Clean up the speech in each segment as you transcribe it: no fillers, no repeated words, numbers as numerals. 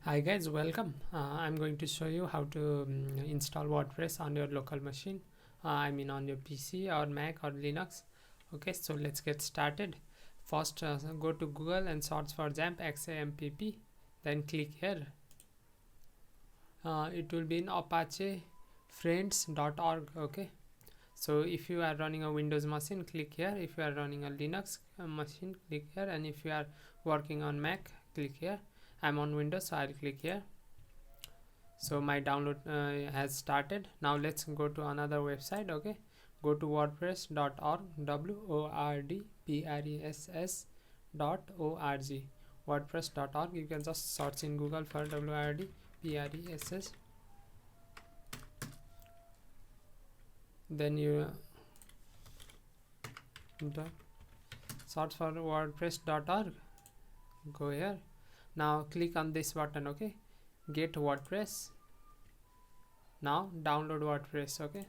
Hi guys, welcome. I'm going to show you how to install WordPress on your local machine. On your PC or Mac or Linux. Okay, so let's get started. First, go to Google and search for XAMPP XAMPP. Then click here. It will be in Apache friends.org. Okay, so if you are running a Windows machine, click here. If you are running a Linux machine, click here. And if you are working on Mac, click here. I'm on Windows, so I'll click here. So my download has started. Now let's go to another website. Okay, go to wordpress.org, wordpress.org. wordpress.org. You can just search in Google for wordpress. Then you search for wordpress.org. Go here. Now click on this button. Okay, get WordPress. Now download WordPress. Okay,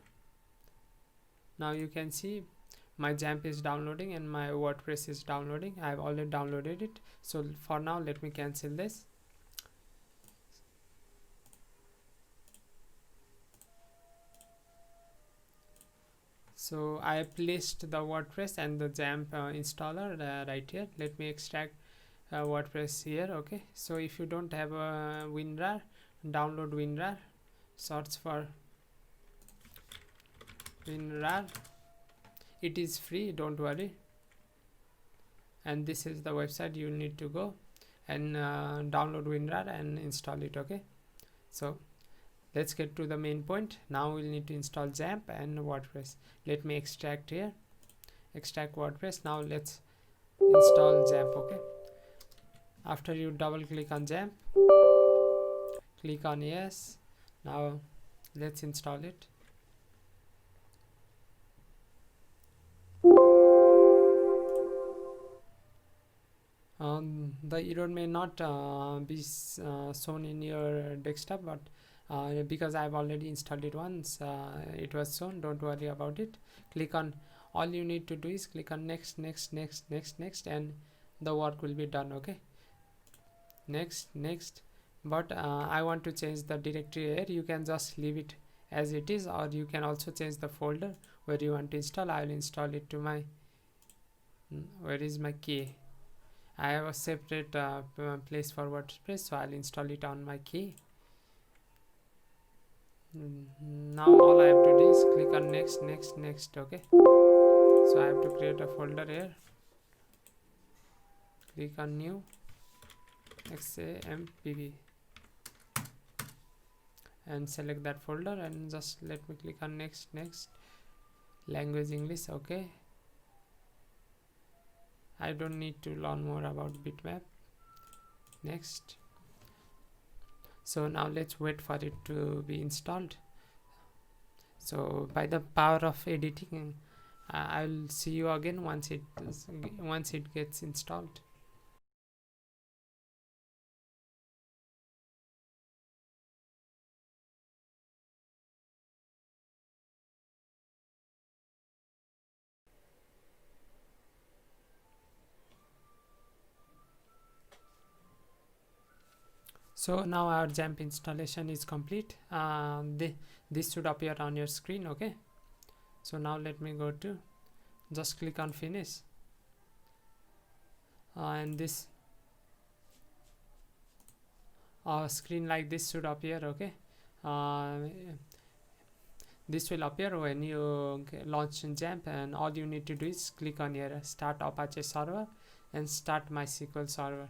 now you can see my XAMPP is downloading and my WordPress is downloading. I've already downloaded it, so for now let me cancel this. So I placed the WordPress and the XAMPP installer right here. Let me extract WordPress here. Okay, so if you don't have a WinRAR, download WinRAR. Search for WinRAR. It is free, don't worry. And this is the website you need to go and download WinRAR and install it. Okay, so let's get to the main point. Now we'll need to install XAMPP and WordPress. Let me extract here, extract WordPress. Now let's install XAMPP. Okay, after you double click on XAMPP, click on yes. Now let's install it. The error may not be shown in your desktop, but because I've already installed it once, it was shown. Don't worry about it. Click on, all you need to do is click on next, next, next, next, next, and the work will be done. Okay, next, next. But I want to change the directory here. You can just leave it as it is, or you can also change the folder where you want to install. I will install it to my, where is my key? I have a separate place for WordPress, so I'll install it on my key. Now all I have to do is click on next, next, next. Okay, so I have to create a folder here. Click on new, XAMPP, and select that folder, and just let me click on next, next, language English. Okay, I don't need to learn more about bitmap. Next. So now let's wait for it to be installed. So by the power of editing, I'll see you again once it gets installed. So now our XAMPP installation is complete. This should appear on your screen. Okay, so now let me go to, just click on finish, and this screen like this should appear. Okay, this will appear when you launch XAMPP, and all you need to do is click on here, start Apache server and start MySQL server.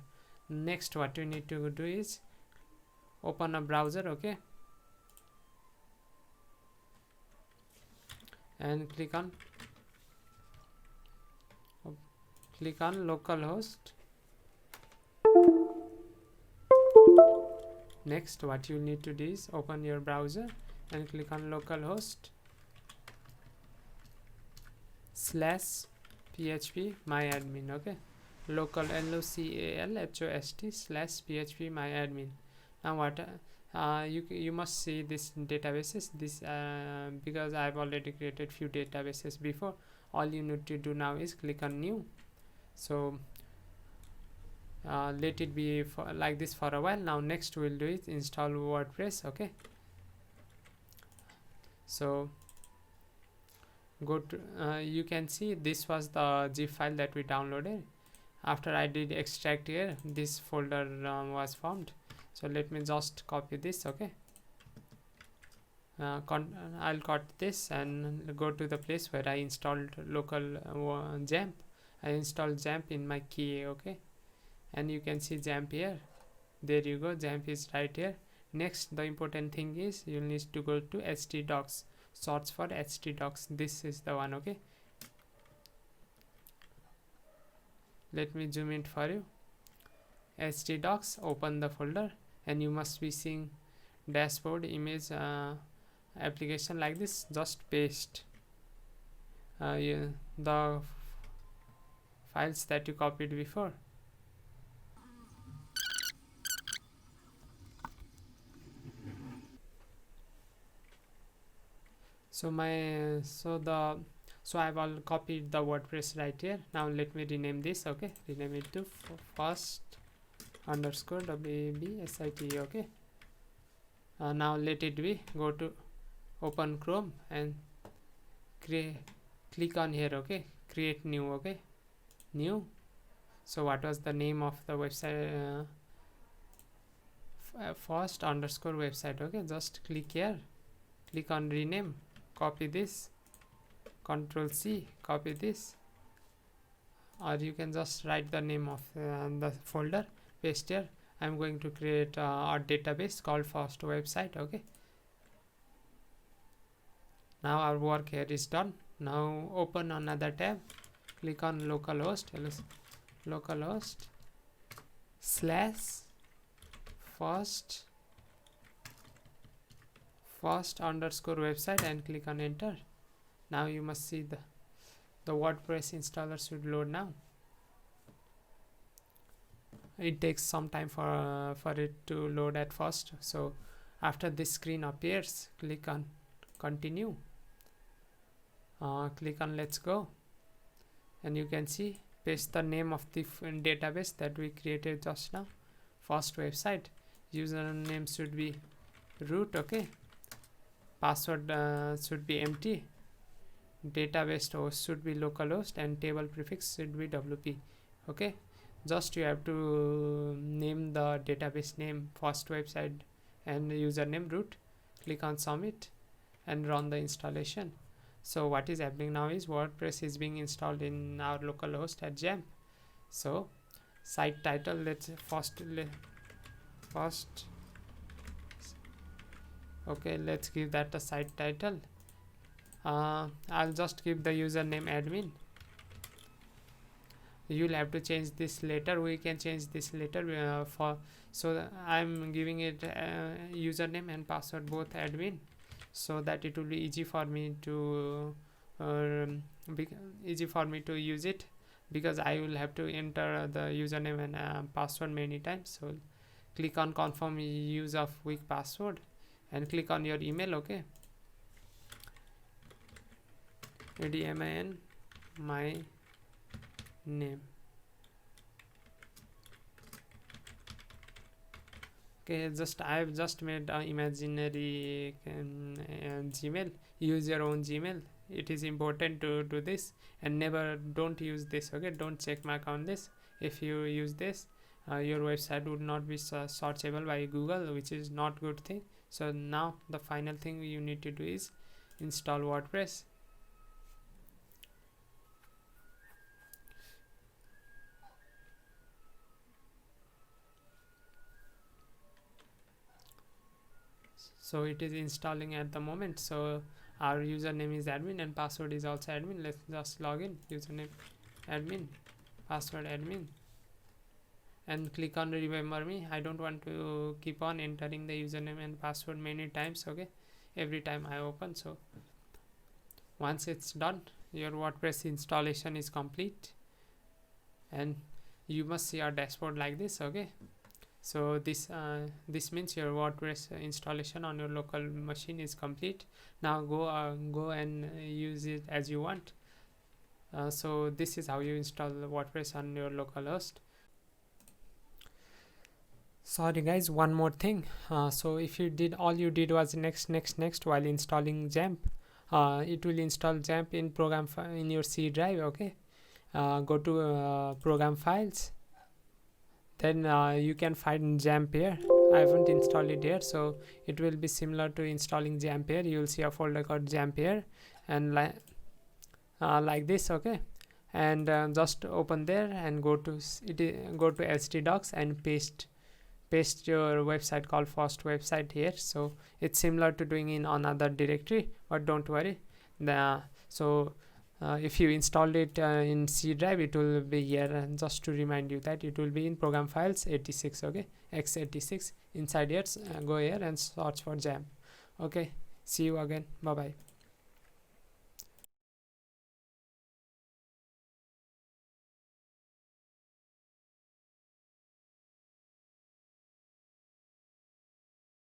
Next, what you need to do is open a browser. Okay, and click on localhost. Next, what you need to do is open your browser and click on localhost /phpmyadmin. Okay, local localhost/phpmyadmin. Now what you must see this databases, this because I've already created few databases before. All you need to do now is click on new. So let it be for like this for a while. Now next we'll do is install WordPress. Okay, so go to you can see this was the zip file that we downloaded. After I did extract here, this folder was formed. So let me just copy this. Okay, I'll cut this and go to the place where I installed local XAMPP. I installed XAMPP in my key. Okay, and you can see XAMPP here. There you go, XAMPP is right here. Next, the important thing is you'll need to go to htdocs, search for htdocs. This is the one. Okay, let me zoom in for you. htdocs, open the folder, and you must be seeing dashboard image application like this. Just paste the files that you copied before. So I've all copied the WordPress right here. Now let me rename this. Okay, rename it to first underscore website. Okay, now let it be. Go to open Chrome and click on here. Okay, create new. Okay, new. So what was the name of the website? First underscore website. Okay, just click here, click on rename, copy this, Control C, copy this, or you can just write the name of the folder, paste here. I'm going to create a database called first website. Okay, now our work here is done. Now open another tab, click on localhost, localhost / first underscore website and click on enter. Now you must see the WordPress installer should load now. It takes some time for it to load at first. So after this screen appears, click on continue, click on let's go, and you can see paste the name of the database that we created just now, first website. Username should be root. Okay, password should be empty, database host should be localhost, and table prefix should be wp. Okay, just you have to name the database name first website and username root. Click on submit and run the installation. So what is happening now is WordPress is being installed in our localhost at XAMPP. So site title, let's first okay, let's give that a site title. I'll just give the username admin. You'll have to change this later. We can change this later so I'm giving it username and password both admin, so that it will be easy for me to use it, because I will have to enter the username and password many times. So click on confirm use of weak password and click on your email. Okay, admin my name. Okay, I've just made an imaginary Gmail. Use your own Gmail. It is important to do this, and don't use this. Okay, don't check mark on this. If you use this, your website would not be searchable by Google, which is not good thing. So now the final thing you need to do is install WordPress. So it is installing at the moment. So our username is admin and password is also admin. Let's just log in. Username admin, password admin, and click on remember me. I don't want to keep on entering the username and password many times. Okay, every time I open. So once it's done, your WordPress installation is complete, and you must see our dashboard like this. Okay, so this means your WordPress installation on your local machine is complete. Now go and use it as you want. So this is how you install WordPress on your local host. Sorry guys, one more thing. So if you did, all you did was next while installing XAMPP, it will install XAMPP in in your C drive. Okay, go to program files, then you can find XAMPP here. I haven't installed it here, so it will be similar to installing XAMPP here. You will see a folder called XAMPP here, and like this. Okay, and just open there and go to go to htdocs and paste your website called first website here. So it's similar to doing in another directory, but don't worry. So if you installed it in C drive, it will be here. And just to remind you that it will be in program files 86. Okay, x86 inside here. Go here and search for XAMPP. Okay, see you again. Bye bye.